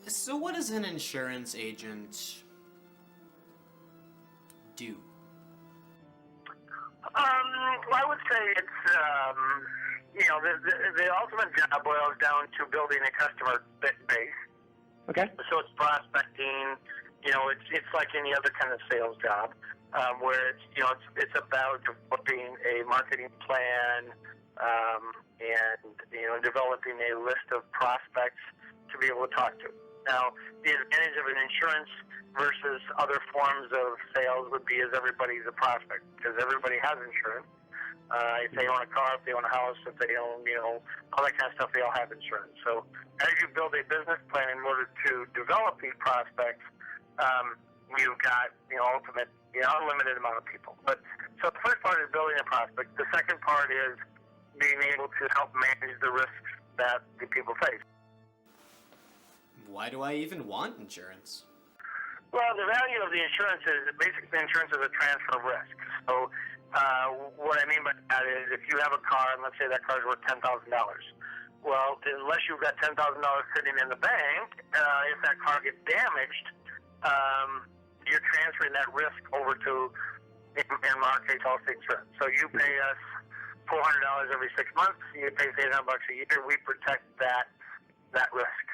So what does an insurance agent do? Well, I would say it's, the ultimate job boils down to building a customer base. Okay. So it's prospecting. It's like any other kind of sales job, where it's about developing a marketing plan, and developing a list of prospects to be able to talk to. Now, the advantage of an insurance versus other forms of sales would be is everybody's a prospect, because everybody has insurance. If they own a car, if they own a house, if they own, all that kind of stuff, they all have insurance. So as you build a business plan in order to develop these prospects, you've got, unlimited amount of people. So the first part is building a prospect. The second part is being able to help manage the risks that the people face. Why do I even want insurance? Well, the value of the insurance is basically insurance is a transfer of risk. So what I mean by that is if you have a car and let's say that car is worth $10,000. Well, unless you've got $10,000 sitting in the bank, if that car gets damaged, you're transferring that risk over to, in our case, Allstate Insurance. So you pay us $400 every 6 months. You pay us $800 a year. We protect that risk.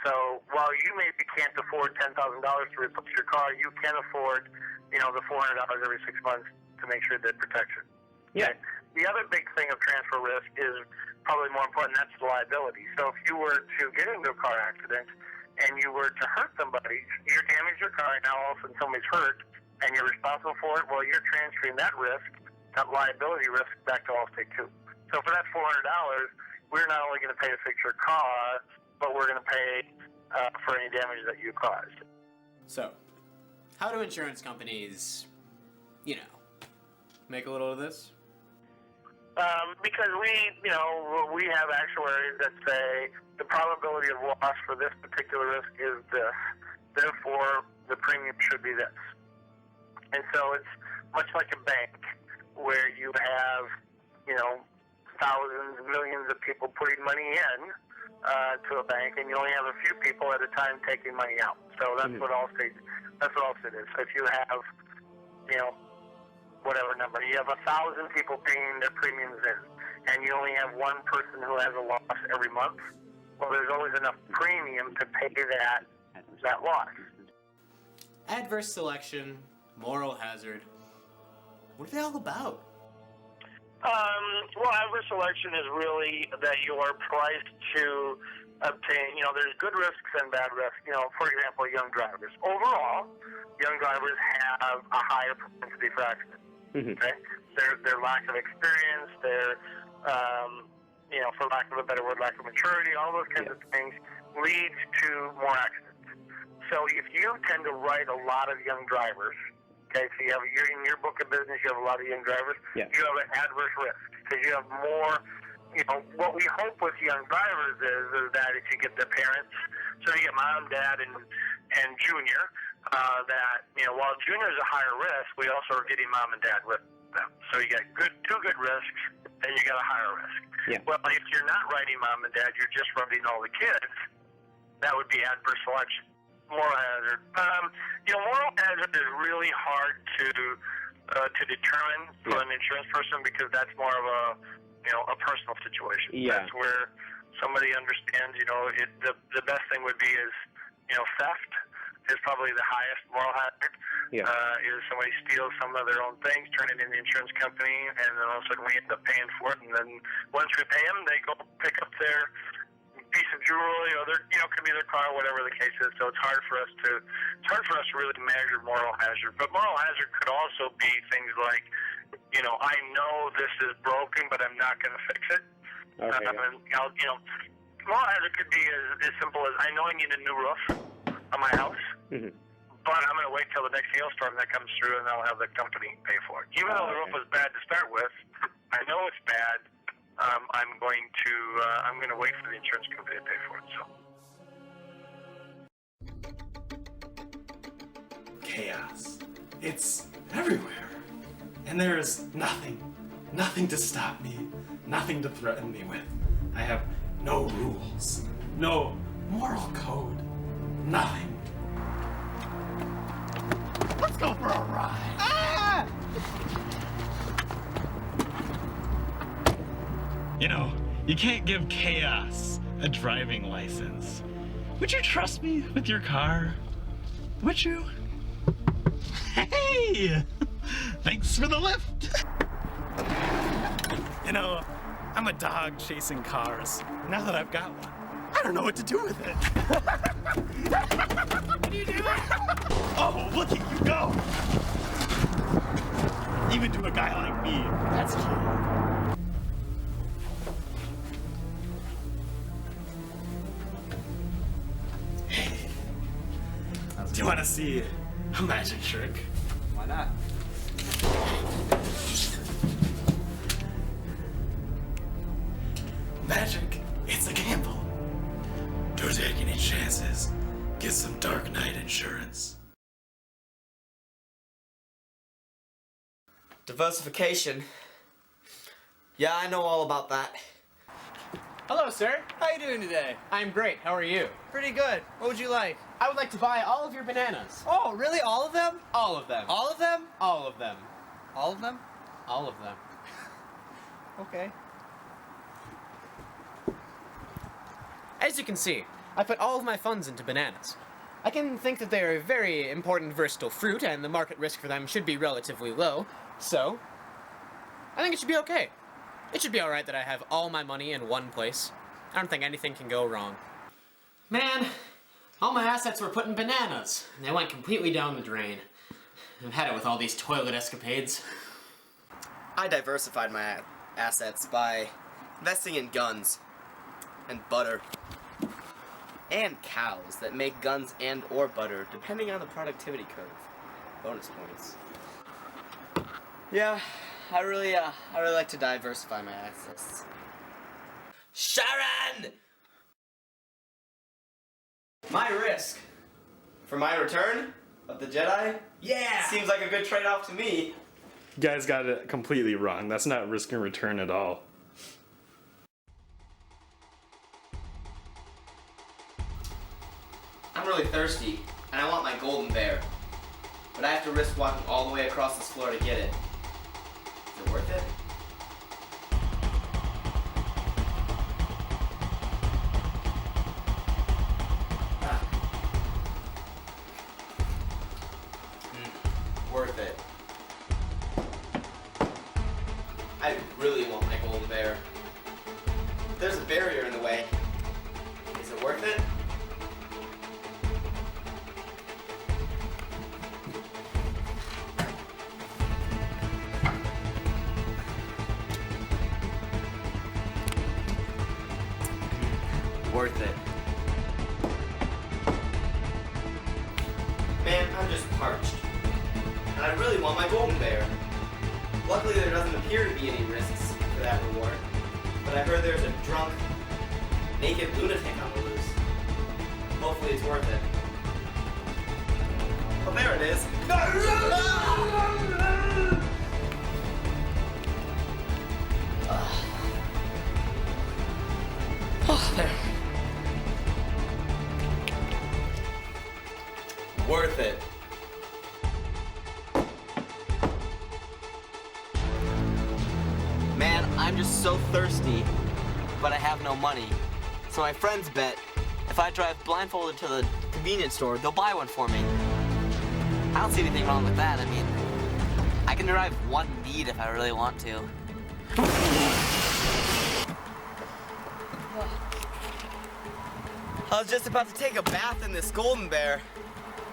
So while you maybe can't afford $10,000 to replace your car, you can afford, the $400 every 6 months to make sure that protection. Yeah. The other big thing of transfer risk is probably more important. That's the liability. So if you were to get into a car accident and you were to hurt somebody, you damage your car, and now all of a sudden somebody's hurt, and you're responsible for it. Well, you're transferring that risk, that liability risk, back to Allstate too. So for that $400, we're not only going to pay to fix your car, but we're going to pay for any damage that you caused. So, how do insurance companies, make a little of this? Because we have actuaries that say the probability of loss for this particular risk is this. Therefore, the premium should be this. And so it's much like a bank where you have, thousands, millions of people putting money in to a bank, and you only have a few people at a time taking money out. So that's what Allstate is. So if you have, whatever number, you have 1,000 people paying their premiums in, and you only have one person who has a loss every month, well, there's always enough premium to pay that loss. Adverse selection, moral hazard. What are they all about? Well, adverse selection is really that you are priced to obtain, there's good risks and bad risks. For example, young drivers. Overall, young drivers have a higher propensity for accidents. Okay? Their lack of experience, their, for lack of a better word, lack of maturity, all those kinds of things leads to more accidents. So if you tend to write a lot of young drivers, okay, so you have in your book of business, you have a lot of young drivers. Yeah. You have an adverse risk because you have more. What we hope with young drivers is that if you get their parents, so you get mom, dad, and junior, that while junior is a higher risk, we also are getting mom and dad with them. So you got two good risks, and you got a higher risk. Yeah. Well, if you're not writing mom and dad, you're just writing all the kids. That would be adverse selection. Moral hazard. Moral hazard is really hard to determine for an insurance person because that's more of a personal situation. Yeah. That's where somebody understands. The best thing would be is theft is probably the highest moral hazard. Yeah. Is somebody steals some of their own things, turn it in the insurance company, and then all of a sudden we end up paying for it. And then once we pay them, they go pick up their piece of jewelry, or could be their car, whatever the case is. So it's hard for us to really measure moral hazard. But moral hazard could also be things like, I know this is broken, but I'm not going to fix it. Okay. Moral hazard could be as simple as I know I need a new roof on my house, but I'm going to wait till the next hailstorm that comes through, and I'll have the company pay for it. Even though the roof was bad to start with, I know it's bad. I'm going to wait for the insurance company to pay for it. So Chaos. It's everywhere. And there is nothing to stop me, nothing to threaten me with. I have no rules, no moral code, nothing. Let's go for a ride. Ah! You know, you can't give chaos a driving license. Would you trust me with your car? Would you? Hey! Thanks for the lift! You know, I'm a dog chasing cars. Now that I've got one, I don't know what to do with it. What are you doing? Oh, look at you go! Even to a guy like me, that's cute. Do you want to see a magic trick? Why not? Magic, it's a gamble. Don't take any chances. Get some Dark Knight insurance. Diversification. Yeah, I know all about that. Hello, sir. How you doing today? I'm great. How are you? Pretty good. What would you like? I would like to buy all of your bananas. Oh, really? All of them? All of them. All of them? All of them. All of them? All of them. Okay. As you can see, I put all of my funds into bananas. I can think that they are a very important versatile fruit, and the market risk for them should be relatively low, so I think it should be okay. It should be alright that I have all my money in one place. I don't think anything can go wrong. Man, all my assets were put in bananas, and they went completely down the drain. I've had it with all these toilet escapades. I diversified my assets by investing in guns and butter and cows that make guns and or butter depending on the productivity curve. Bonus points. Yeah, I really like to diversify my assets. Sharon! My risk for my return of the Jedi? Yeah! Seems like a good trade-off to me. You guys got it completely wrong. That's not risk and return at all. I'm really thirsty, and I want my golden bear. But I have to risk walking all the way across this floor to get it. Is it worth it? Worth it. I really want my golden bear. There's a barrier in the way. Is it worth it? Worth it. Man, I'm just parched. And I really want my golden bear. Luckily, there doesn't appear to be any risks for that reward. But I heard there's a drunk, naked lunatic on the loose. Hopefully it's worth it. Oh, there it is. Oh, there. Worth it. Man, I'm just so thirsty, but I have no money. So my friends bet if I drive blindfolded to the convenience store, they'll buy one for me. I don't see anything wrong with that. I mean, I can drive one bead if I really want to. I was just about to take a bath in this golden bear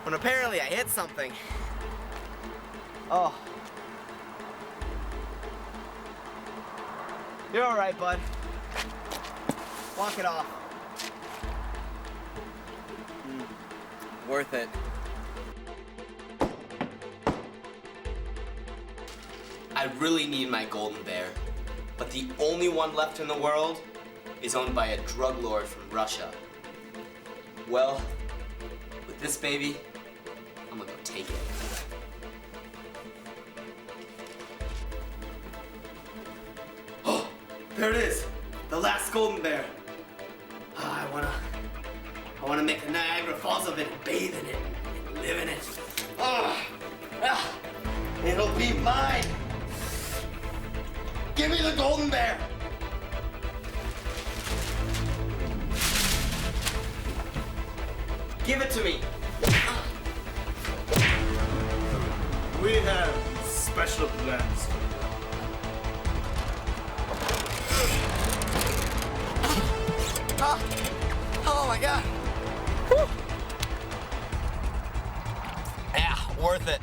when apparently I hit something. Oh. You're all right, bud. Walk it off. Worth it. I really need my golden bear, but the only one left in the world is owned by a drug lord from Russia. Well, with this baby, I'm gonna go take it. Oh, there it is, the last golden bear. I want to make the Niagara Falls of it and bathe in it and live in it. Ah, it'll be mine. Give me the golden bear. Give it to me. We have special plans for you. Oh my god. Yeah, worth it.